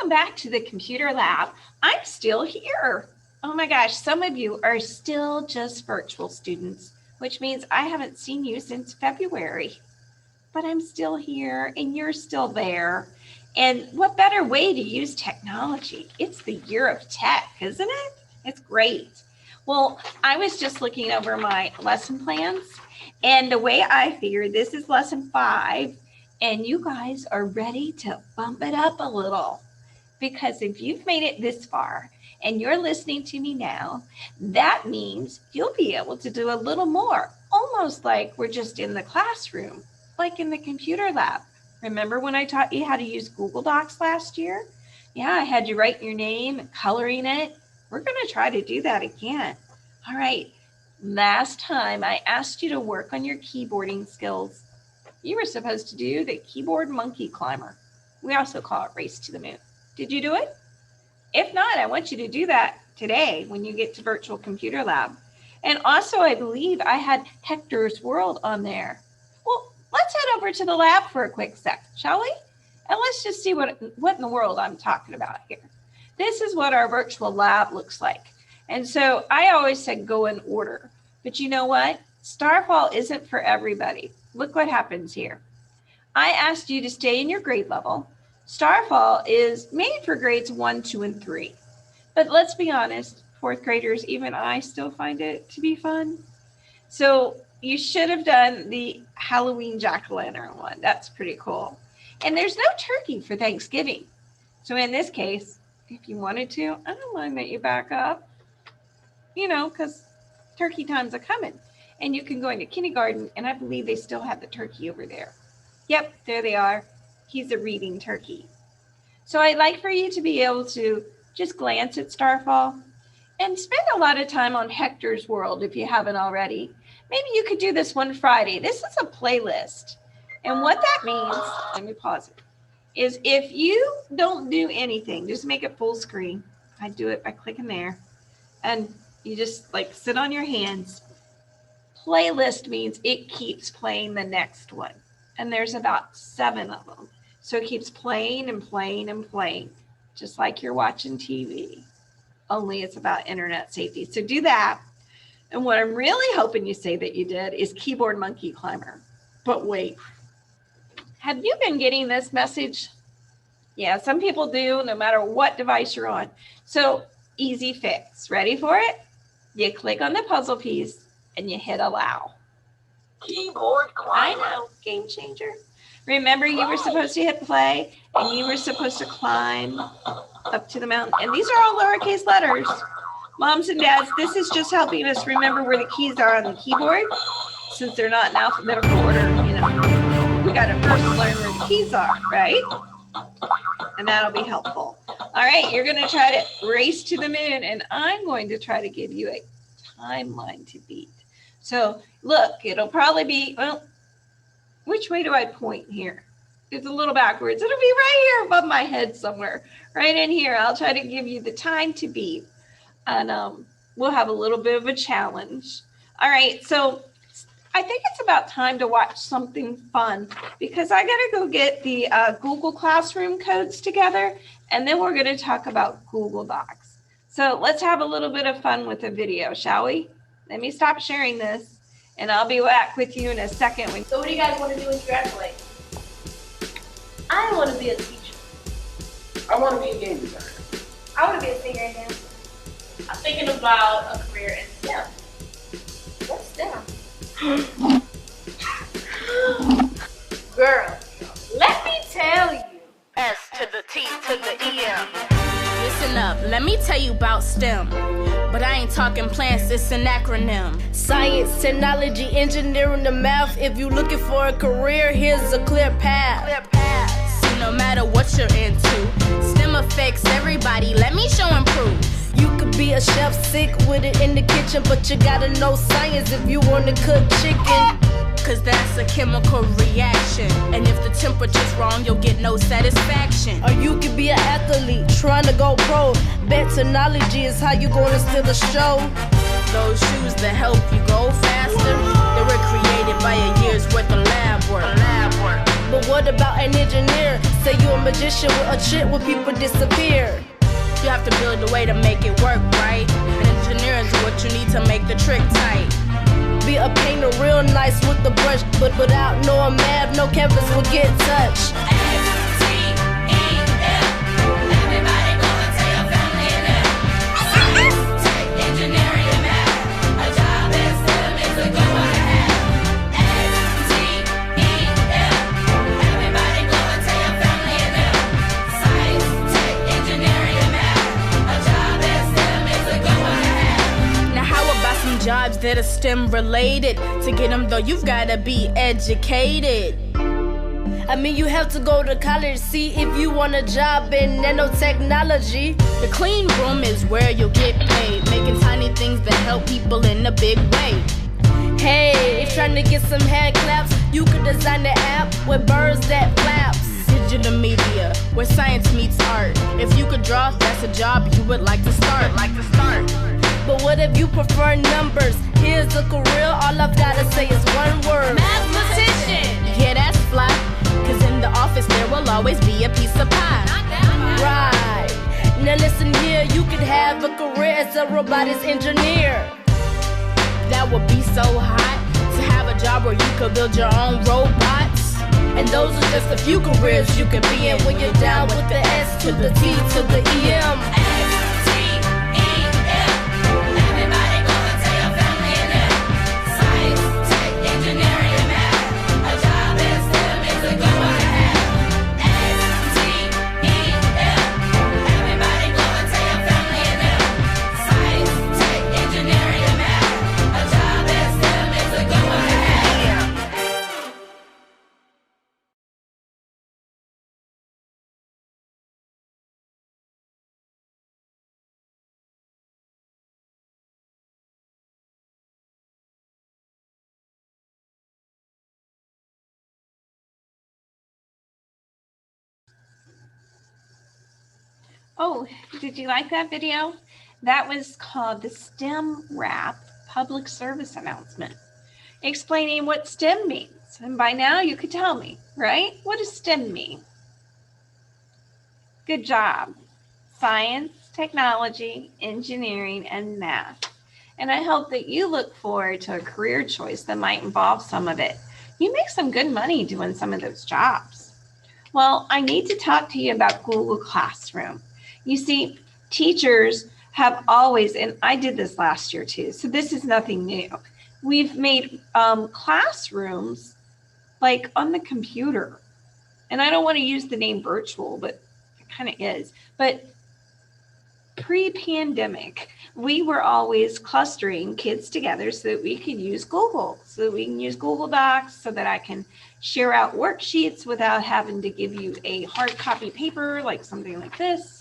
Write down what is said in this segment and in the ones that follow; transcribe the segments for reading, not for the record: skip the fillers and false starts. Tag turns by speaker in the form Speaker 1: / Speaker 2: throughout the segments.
Speaker 1: Welcome back to the computer lab. I'm still here. Oh my gosh, some of you are still just virtual students, which means I haven't seen you since February. But I'm still here and you're still there. And what better way to use technology? It's the year of tech, isn't it? It's great. Well, I was just looking over my lesson plans, and the way I figured this is lesson 5, and you guys are ready to bump it up a little. Because if you've made it this far and you're listening to me now, that means you'll be able to do a little more, almost like we're just in the classroom, like in the computer lab. Remember when I taught you how to use Google Docs last year? Yeah, I had you write your name, coloring it. We're going to try to do that again. All right, last time I asked you to work on your keyboarding skills. You were supposed to do the Keyboard Moneky Climber. We also call it Race to the Moon. Did you do it? If not, I want you to do that today when you get to Virtual Computer Lab. And also, I believe I had Hector's World on there. Well, let's head over to the lab for a quick sec, shall we? And let's just see what in the world I'm talking about here. This is what our virtual lab looks like. And so I always said go in order. But you know what? Starfall isn't for everybody. Look what happens here. I asked you to stay in your grade level. Starfall is made for grades 1, 2, and 3. But let's be honest, 4th graders, even I still find it to be fun. So you should have done the Halloween jack-o'-lantern one. That's pretty cool. And there's no turkey for Thanksgiving. So in this case, if you wanted to, I don't mind that you back up, you know, because turkey times are coming. And you can go into kindergarten, and I believe they still have the turkey over there. Yep, there they are. He's a reading turkey. So I'd like for you to be able to just glance at Starfall and spend a lot of time on Hector's World if you haven't already. Maybe you could do this one Friday. This is a playlist. And what that means, let me pause it, is if you don't do anything, just make it full screen. I do it by clicking there. And you just like sit on your hands. Playlist means it keeps playing the next one. And there's about 7 of them. So it keeps playing and playing and playing, just like you're watching TV, only it's about internet safety. So do that. And what I'm really hoping you say that you did is Keyboard Moneky Climber. But wait, have you been getting this message? Yeah, some people do, no matter what device you're on. So easy fix. Ready for it? You click on the puzzle piece and you hit allow.
Speaker 2: Keyboard Climber.
Speaker 1: I know, game changer. Remember, you were supposed to hit play and you were supposed to climb up to the mountain. And these are all lowercase letters. Moms and dads, this is just helping us remember where the keys are on the keyboard. Since they're not in alphabetical order, you know, we got to first learn where the keys are, right? And that'll be helpful. All right, you're going to try to race to the moon, and I'm going to try to give you a timeline to beat. So look, it'll probably be, well, which way do I point here? It's a little backwards. It'll be right here above my head somewhere, right in here. I'll try to give you the time to beat, and we'll have a little bit of a challenge. All right, so I think it's about time to watch something fun because I got to go get the Google Classroom codes together, and then we're going to talk about Google Docs. So let's have a little bit of fun with the video, shall we? Let me stop sharing this, and I'll be back with you in a second.
Speaker 3: So what do you guys want to do when you graduate? I want to be a teacher.
Speaker 2: I want to be a game designer.
Speaker 3: I want to be a singer and dancer. I'm thinking about a career in STEM. What's STEM? Girl, let me tell you.
Speaker 4: S to the T to the E-M. Listen up, let me tell you about STEM. But I ain't talking plants, it's an acronym.
Speaker 5: Science, technology, engineering, the math. If you looking for a career, here's a clear path.
Speaker 4: So no matter what you're into, STEM affects everybody, let me show and prove.
Speaker 5: You could be a chef, sick with it in the kitchen, but you gotta know science if you wanna cook chicken.
Speaker 4: Cause that's a chemical reaction, and if the temperature's wrong, you'll get no satisfaction.
Speaker 5: Or you could be an athlete, trying to go pro. Bet technology is how you gonna steal the show.
Speaker 4: Those shoes that help you go faster, they were created by a year's worth of lab work.
Speaker 5: But what about an engineer? say you're a magician with a trick when people disappear.
Speaker 4: You have to build a way to make it work, right? And engineering is what you need to make the trick tight.
Speaker 5: Be a painter real nice with the brush, but without knowing math, no canvas will get touched.
Speaker 4: Jobs that are STEM related. To get them though, you've gotta be educated.
Speaker 5: I mean, you have to go to college, see if you want a job in nanotechnology.
Speaker 4: The clean room is where you'll get paid, making tiny things that help people in a big way.
Speaker 5: Hey, if trying to get some hand claps, you could design an app with birds that flaps.
Speaker 4: Digital media, where science meets art. If you could draw, that's a job you would like to start.
Speaker 5: But what if you prefer numbers? Here's a career, all I've gotta say is one word:
Speaker 4: mathematician. Yeah, that's fly, cause in the office there will always be a piece of pie.
Speaker 5: Right, now listen here, you could have a career as a robotics engineer.
Speaker 4: That would be so hot, to have a job where you could build your own robots.
Speaker 5: And those are just a few careers you could be in when you're down with the S to the T to the E.M.
Speaker 1: Oh, did you like that video? That was called the STEM Wrap Public Service Announcement, explaining what STEM means. And by now you could tell me, right? What does STEM mean? Good job. Science, technology, engineering, and math. And I hope that you look forward to a career choice that might involve some of it. You make some good money doing some of those jobs. Well, I need to talk to you about Google Classroom. You see, teachers have always, and I did this last year too, so this is nothing new. We've made classrooms like on the computer. And I don't want to use the name virtual, but it kind of is. But pre-pandemic, we were always clustering kids together so that we could use Google, so that we can use Google Docs, so that I can share out worksheets without having to give you a hard copy paper, like something like this.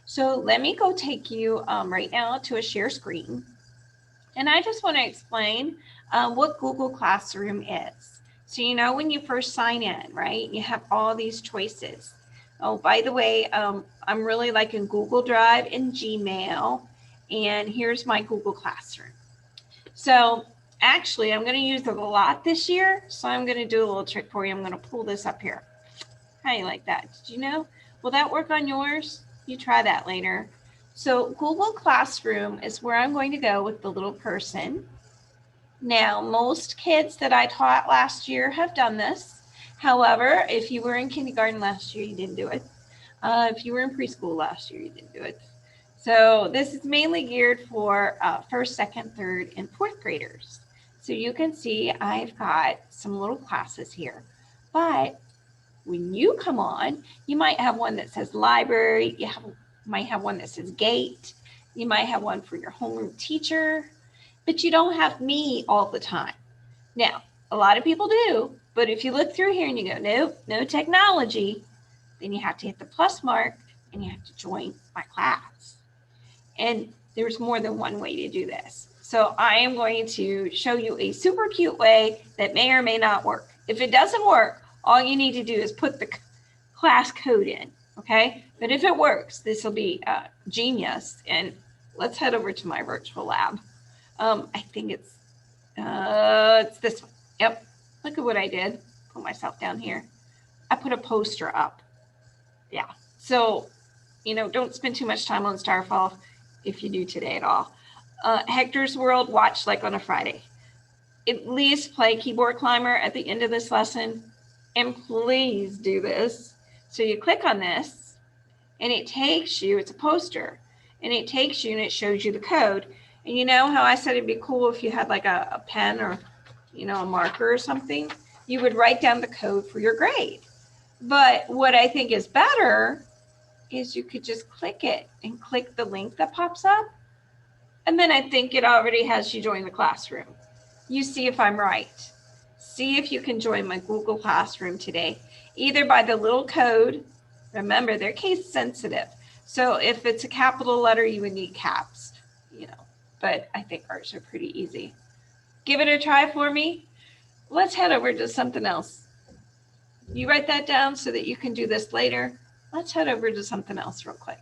Speaker 1: So let me go take you right now to a share screen. And I just want to explain what Google Classroom is. So, you know, when you first sign in, right, you have all these choices. Oh, by the way, I'm really liking Google Drive and Gmail. And here's my Google Classroom. So actually, I'm going to use it a lot this year. So I'm going to do a little trick for you. I'm going to pull this up here. How do you like that? Did you know? Will that work on yours? You try that later. So Google Classroom is where I'm going to go with the little person. Now, most kids that I taught last year have done this. However, if you were in kindergarten last year, you didn't do it. If you were in preschool last year, you didn't do it. So this is mainly geared for first, second, third, and fourth graders. So you can see I've got some little classes here. But when you come on, you might have one that says library. You might have one that says gate. You might have one for your homeroom teacher. But you don't have me all the time. Now, a lot of people do. But if you look through here and you go, nope, no technology, then you have to hit the plus mark and you have to join my class. And there's more than one way to do this. So I am going to show you a super cute way that may or may not work. If it doesn't work, all you need to do is put the class code in, okay? But if it works, this will be genius. And let's head over to my virtual lab. I think it's this one. Yep. Look at what I did. Put myself down here. I put a poster up. Yeah. So, don't spend too much time on Starfall if you do today at all. Hector's World, watch like on a Friday. At least play Keyboard Climber at the end of this lesson. And please do this. So you click on this and it takes you, it's a poster, and it takes you and it shows you the code. And you know how I said it'd be cool if you had like a pen or, a marker or something? You would write down the code for your grade. But what I think is better is you could just click it and click the link that pops up. And then I think it already has you join the classroom. You see if I'm right. See if you can join my Google Classroom today, either by the little code. Remember, they're case sensitive. So if it's a capital letter, you would need caps, but I think ours are pretty easy. Give it a try for me. Let's head over to something else. You write that down so that you can do this later. Let's head over to something else real quick.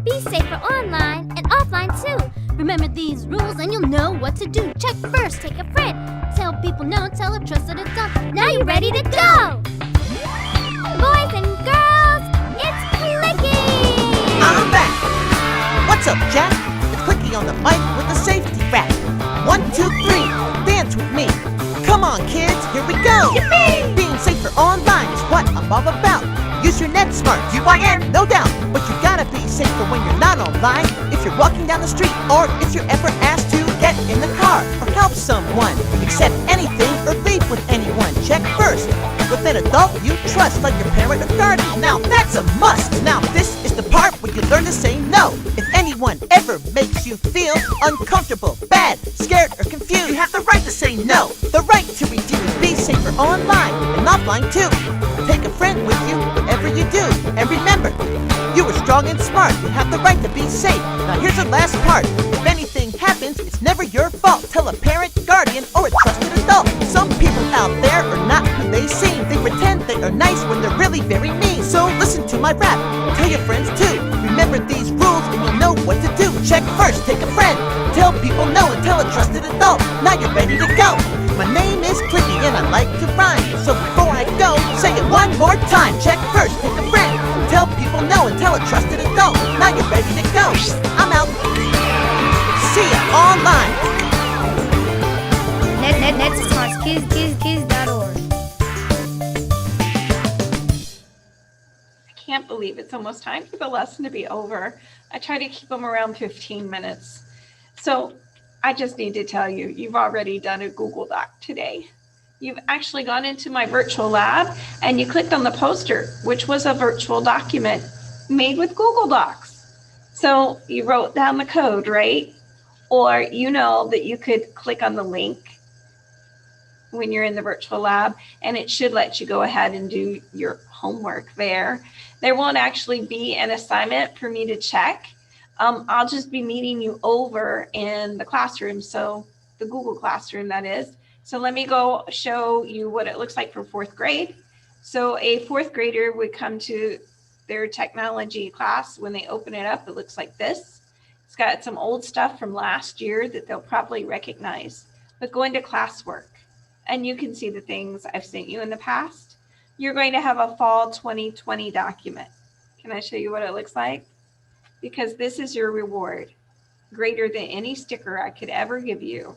Speaker 6: Be safer online and offline too. Remember these rules and you'll know what to do. Check first, take a friend. Tell people no, tell a trusted adult. Now you're ready to go! Boys and girls, it's Clicky!
Speaker 7: I'm back! What's up, Jack? It's Clicky on the mic with the safety rap. 1, 2, 3, dance with me. Come on, kids, here we go! Yippee! Being safer online is what I'm all about. Use your net smart, UIN, no doubt. But you gotta be safer when you're not online. If you're walking down the street, or if you're ever asked to get in the car, or help someone, accept anything, or leave with anyone. Check first with an adult you trust, like your parent or guardian. Now that's a must. Now this is the part where you learn to say no. If anyone ever makes you feel uncomfortable, bad, scared, or confused, you have the right to say no. The right to redeem and be safer online and offline too. Take a friend with you wherever you do. And remember, you are strong and smart. You have the right to be safe. Now here's the last part. If anything happens, it's never your fault. Tell a parent, guardian, or a trusted adult. Some people out there are not who they seem. They pretend they are nice when they're really very mean. So listen to my rap. Tell your friends too. Remember these rules and you'll know what to do. Check first, take a friend. Tell people no and tell a trusted adult. Now you're ready to go. My name is Clicky and I like to rhyme. So before I go, say it one more time. Check first, take a friend. Tell people no and tell a trusted adult. Now you're ready to go. I'm out. See ya online.
Speaker 6: Next is kids.org.
Speaker 1: I can't believe it's almost time for the lesson to be over. I try to keep them around 15 minutes. So I just need to tell you, you've already done a Google Doc today. You've actually gone into my virtual lab and you clicked on the poster, which was a virtual document made with Google Docs. So you wrote down the code, right? Or you know that you could click on the link when you're in the virtual lab, and it should let you go ahead and do your homework there. There won't actually be an assignment for me to check. I'll just be meeting you over in the classroom, so the Google Classroom, that is. So let me go show you what it looks like for 4th grade. So a 4th grader would come to their technology class. When they open it up, it looks like this. It's got some old stuff from last year that they'll probably recognize. But go into classwork, and you can see the things I've sent you in the past. You're going to have a fall 2020 document. Can I show you what it looks like? Because this is your reward, greater than any sticker I could ever give you.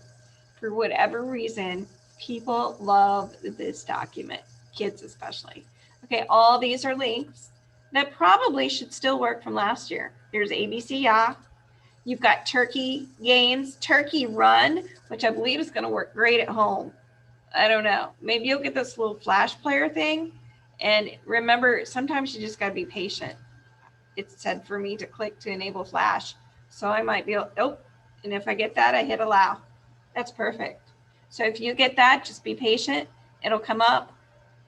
Speaker 1: For whatever reason, people love this document, kids especially. Okay, all these are links that probably should still work from last year. There's ABC, yeah. You've got Turkey Games, Turkey Run, which I believe is going to work great at home. I don't know. Maybe you'll get this little flash player thing. And remember, sometimes you just got to be patient. It said for me to click to enable flash. So I might be, oh, and if I get that, I hit allow. That's perfect. So if you get that, just be patient. It'll come up.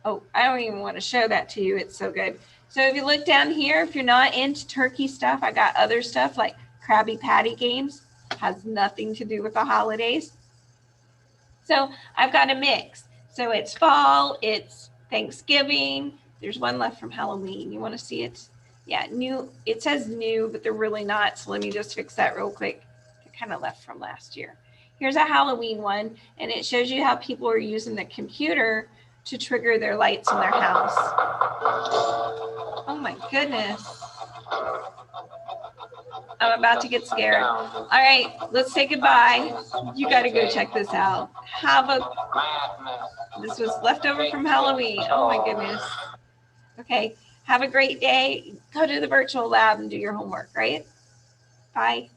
Speaker 1: Oh, I don't even want to show that to you. It's so good. So if you look down here, if you're not into turkey stuff, I got other stuff like Krabby Patty games. Has nothing to do with the holidays. So I've got a mix. So it's fall, it's Thanksgiving. There's one left from Halloween. You want to see it? Yeah, new. It says new, but they're really not. So let me just fix that real quick. They're kind of left from last year. Here's a Halloween one, and it shows you how people are using the computer to trigger their lights in their house. Oh my goodness. I'm about to get scared. All right, let's say goodbye. You got to go check this out. This was left over from Halloween. Oh my goodness. Okay, have a great day. Go to the virtual lab and do your homework, right? Bye.